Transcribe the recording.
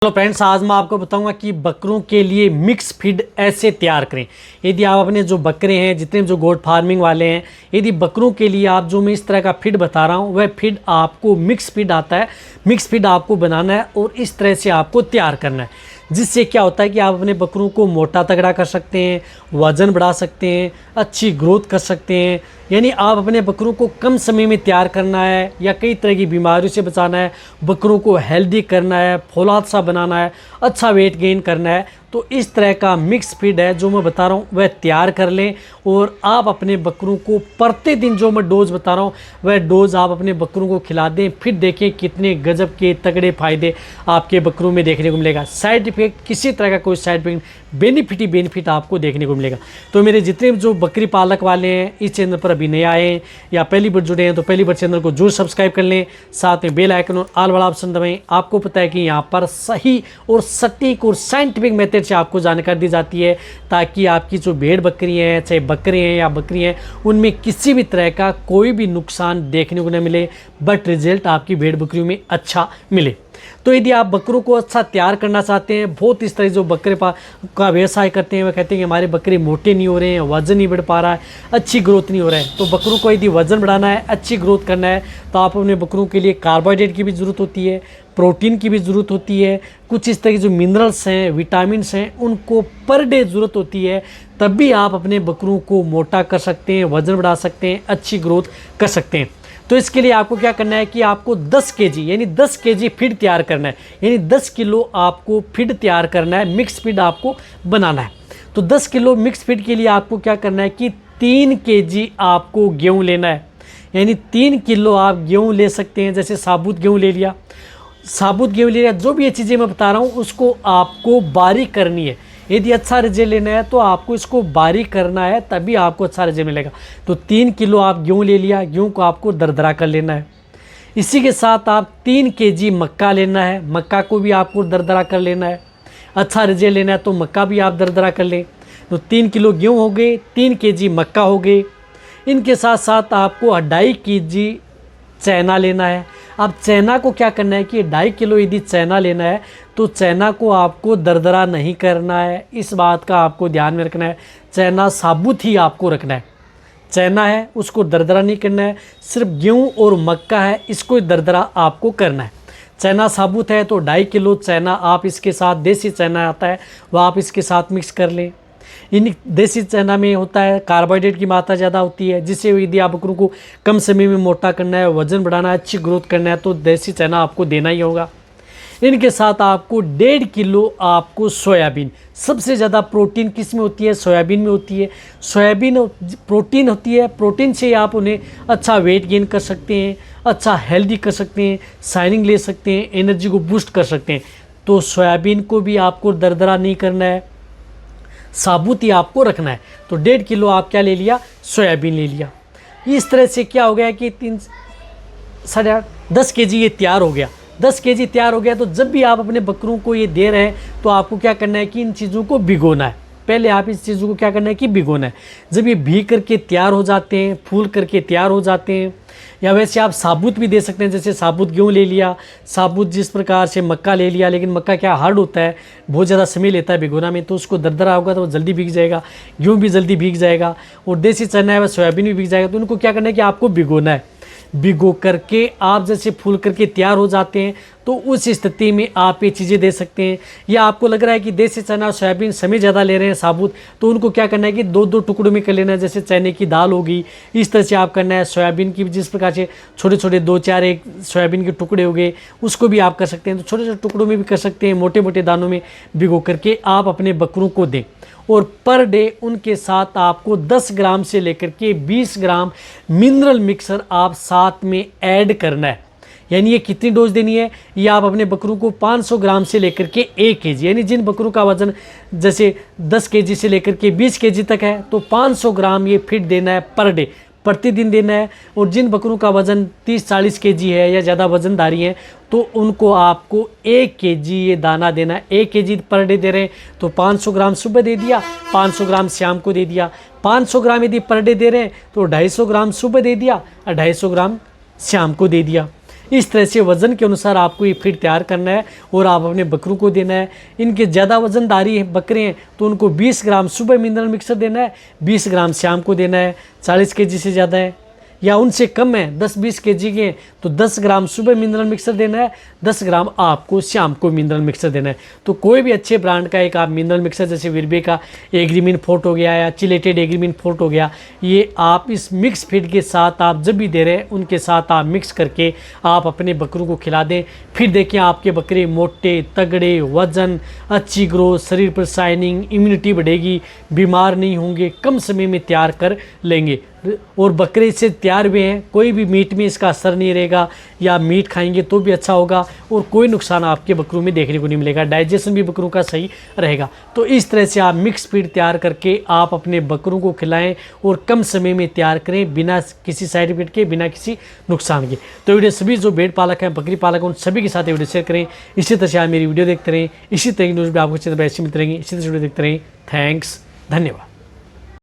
Hello friends, आज मैं आपको बताऊंगा कि बकरों के लिए मिक्स फीड ऐसे तैयार करें। यदि आप अपने जो बकरे हैं, जितने जो गोट फार्मिंग वाले हैं, यदि बकरों के लिए आप जो मैं इस तरह का फीड बता रहा हूं, वह फीड आपको मिक्स फीड आता है। मिक्स फीड आपको बनाना है और इस तरह से आपको तैयार करना है, जिससे क्या होता है कि आप अपने बकरों को मोटा तगड़ा कर सकते हैं, वज़न बढ़ा सकते हैं, अच्छी ग्रोथ कर सकते हैं। यानी आप अपने बकरों को कम समय में तैयार करना है या कई तरह की बीमारियों से बचाना है, बकरों को हेल्दी करना है, फौलाद सा बनाना है, अच्छा वेट गेन करना है, तो इस तरह का मिक्स फीड है जो मैं बता रहा हूँ वह तैयार कर लें। और आप अपने बकरों को प्रतिदिन जो मैं डोज बता रहा हूँ वह डोज आप अपने बकरों को खिला दें। फिर देखें कितने गजब के तगड़े फ़ायदे आपके बकरों में देखने को मिलेगा। साइड इफेक्ट, किसी तरह का कोई साइड इफेक्ट, बेनिफिट ही बेनिफिट आपको देखने को मिलेगा। तो मेरे जितने जो बकरी पालक वाले हैं, इस चैनल पर अभी नए आए हैं या पहली बार जुड़े हैं तो पहली बार चैनल को जरूर सब्सक्राइब कर लें, साथ में बेल आइकन और ऑल वाला ऑप्शन दबाएं। आपको पता है कि यहाँ पर सही और सटीक और साइंटिफिक मेथड से आपको जानकारी दी जाती है, ताकि आपकी जो भेड़ बकरी हैं, चाहे बकरे हैं या बकरी हैं, उनमें किसी भी तरह का कोई भी नुकसान देखने को न मिले, बट रिजल्ट आपकी भेड़ बकरियों में अच्छा मिले। तो यदि आप बकरों को अच्छा तैयार करना चाहते हैं, बहुत इस तरह जो बकरे का व्यवसाय करते हैं, वह कहते हैं कि हमारे बकरे मोटे नहीं हो रहे हैं, वज़न नहीं बढ़ पा रहा है, अच्छी ग्रोथ नहीं हो रहा है। तो बकरों को यदि वज़न बढ़ाना है, अच्छी ग्रोथ करना है, तो आप अपने बकरों के लिए कार्बोहाइड्रेट की भी ज़रूरत होती है, प्रोटीन की भी ज़रूरत होती है, कुछ इस तरह की जो मिनरल्स हैं, विटामिन्स हैं, उनको पर डे ज़रूरत होती है। तब भी आप अपने बकरों को मोटा कर सकते हैं, वज़न बढ़ा सकते हैं, अच्छी ग्रोथ कर सकते हैं। तो इसके लिए आपको क्या करना है कि आपको 10 केजी यानी 10 केजी फीड तैयार करना है, यानी 10 किलो आपको फीड तैयार करना है, मिक्स फीड आपको बनाना है। तो 10 किलो मिक्स फीड के लिए आपको क्या करना है कि 3 केजी आपको गेहूँ लेना है, यानी 3 किलो आप गेहूँ ले सकते हैं। जैसे साबुत गेहूँ ले लिया, साबुत गेहूँ ले लिया, जो भी ये चीज़ें मैं बता रहा हूँ उसको आपको बारीक करनी है। यदि अच्छा रिजल्ट लेना है तो आपको इसको बारीक करना है, तभी आपको अच्छा रिजल्ट मिलेगा। तो 3 किलो आप गेहूँ ले लिया, गेहूँ को आपको दरदरा कर लेना है। इसी के साथ आप 3 केजी मक्का लेना है, मक्का को भी आपको दरदरा कर लेना है। अच्छा रिजल्ट लेना है तो मक्का भी आप दरदरा कर लें। तो 3 किलो गेहूँ हो गए, 3 केजी मक्का हो गए। इनके साथ साथ आपको 2.5 केजी चना लेना है। अब चना को क्या करना है कि 2.5 किलो यदि चना लेना है तो चना को आपको दरदरा नहीं करना है, इस बात का आपको ध्यान में रखना है। चना साबुत ही आपको रखना है, चना है उसको दरदरा नहीं करना है। सिर्फ गेहूँ और मक्का है, इसको दरदरा आपको करना है। चना साबुत है तो 2.5 किलो चना आप इसके साथ, देसी चना आता है वह आप इसके साथ मिक्स कर लें। इन देसी चना में होता है कार्बोहाइड्रेट की मात्रा ज़्यादा होती है, जिससे यदि आप बकरों को कम समय में मोटा करना है, वज़न बढ़ाना है, अच्छी ग्रोथ करना है, तो देसी चना आपको देना ही होगा। इनके साथ आपको 1.5 किलो आपको सोयाबीन, सबसे ज़्यादा प्रोटीन किस में होती है? सोयाबीन में होती है। सोयाबीन प्रोटीन होती है, प्रोटीन से आप उन्हें अच्छा वेट गेन कर सकते हैं, अच्छा हेल्दी कर सकते हैं, शाइनिंग ले सकते हैं, एनर्जी को बूस्ट कर सकते हैं। तो सोयाबीन को भी आपको दरदरा नहीं करना है, साबुत ही आपको रखना है। तो 1.5 किलो आप क्या ले लिया? सोयाबीन ले लिया। इस तरह से क्या हो गया कि 10 केजी ये तैयार हो गया। 10 केजी तैयार हो गया तो जब भी आप अपने बकरों को ये दे रहे हैं तो आपको क्या करना है कि इन चीज़ों को भिगोना है। पहले आप इस चीज़ों को क्या करना है कि भिगोना है। जब ये भीग करके तैयार हो जाते हैं, फूल करके तैयार हो जाते हैं, या वैसे आप साबुत भी दे सकते हैं। जैसे साबुत गेहूँ ले लिया, साबुत जिस प्रकार से मक्का ले लिया, लेकिन मक्का क्या हार्ड होता है, बहुत ज़्यादा समय लेता है भिगोना में, तो उसको दरदरा होगा तो वो जल्दी भीग जाएगा, गेहूँ भी जल्दी भीग जाएगा, और देसी चना है वह सोयाबीन भी भीग जाएगा। तो उनको क्या करना है कि आपको भिगोना है। भिगो करके आप जैसे फूल करके तैयार हो जाते हैं तो उस स्थिति में आप ये चीज़ें दे सकते हैं। या आपको लग रहा है कि देसी चना और सोयाबीन समय ज़्यादा ले रहे हैं साबुत, तो उनको क्या करना है कि 2-2 टुकड़ों में कर लेना है। जैसे चने की दाल होगी, इस तरह से आप करना है। सोयाबीन की जिस प्रकार से छोटे छोटे 2-4 एक सोयाबीन के टुकड़े हो गए, उसको भी आप कर सकते हैं। तो छोटे छोटे टुकड़ों में भी कर सकते हैं, मोटे मोटे दानों में भिगो करके आप अपने बकरों को दें। और पर डे उनके साथ आपको 10 ग्राम से लेकर के 20 ग्राम मिनरल मिक्सर आप साथ में ऐड करना है। यानी ये कितनी डोज देनी है? ये आप अपने बकरों को 500 ग्राम से लेकर के 1 केजी, यानी जिन बकरों का वजन जैसे 10 केजी से लेकर के 20 केजी तक है तो 500 ग्राम ये फीड देना है पर डे, प्रतिदिन देना है। और जिन बकरों का वज़न 30-40 केजी है या ज़्यादा वज़नदारी है तो उनको आपको 1 केजी ये दाना देना है। 1 केजी पर डे दे रहे हैं तो 500 ग्राम सुबह दे दिया, 500 ग्राम शाम को दे दिया। 500 ग्राम यदि पर डे दे रहे हैं तो 250 ग्राम सुबह दे दिया और 250 ग्राम शाम को दे दिया। इस तरह से वज़न के अनुसार आपको ये फीड तैयार करना है और आप अपने बकरों को देना है। इनके ज़्यादा वज़नदारी बकरे हैं तो उनको 20 ग्राम सुबह मिनरल मिक्सर देना है, 20 ग्राम शाम को देना है। 40 केजी से ज़्यादा है या उनसे कम है, 10-20 केजी के, तो 10 ग्राम सुबह मिनरल मिक्सर देना है, 10 ग्राम आपको शाम को मिनरल मिक्सर देना है। तो कोई भी अच्छे ब्रांड का एक आप मिनरल मिक्सर, जैसे विरबे का एग्रीमिन फोर्ट हो गया या चिलेटेड एग्रीमिन फोर्ट हो गया, ये आप इस मिक्स फीड के साथ आप जब भी दे रहे हैं उनके साथ आप मिक्स करके आप अपने बकरों को खिला दें। फिर देखिए आपके बकरे मोटे, तगड़े, वजन, अच्छी ग्रोथ, शरीर पर शाइनिंग, इम्यूनिटी बढ़ेगी, बीमार नहीं होंगे, कम समय में तैयार कर लेंगे। और बकरे इससे तैयार भी हैं, कोई भी मीट में इसका असर नहीं रहेगा, या मीट खाएंगे तो भी अच्छा होगा और कोई नुकसान आपके बकरों में देखने को नहीं मिलेगा। डाइजेशन भी बकरों का सही रहेगा। तो इस तरह से आप मिक्स फीड तैयार करके आप अपने बकरों को खिलाएं और कम समय में तैयार करें, बिना किसी साइड इफेक्ट के, बिना किसी नुकसान के। तो वीडियो सभी जो भेड़ पालक हैं, बकरी पालक हैं, उन सभी के साथ वीडियो शेयर करें। इसी तरह से आप मेरी वीडियो देखते रहें, इसी तरह की न्यूज़ भी आपको अच्छी तरह ऐसी मिलती रहेंगी। इसी तरह से वीडियो देखते रहें। थैंक्स, धन्यवाद।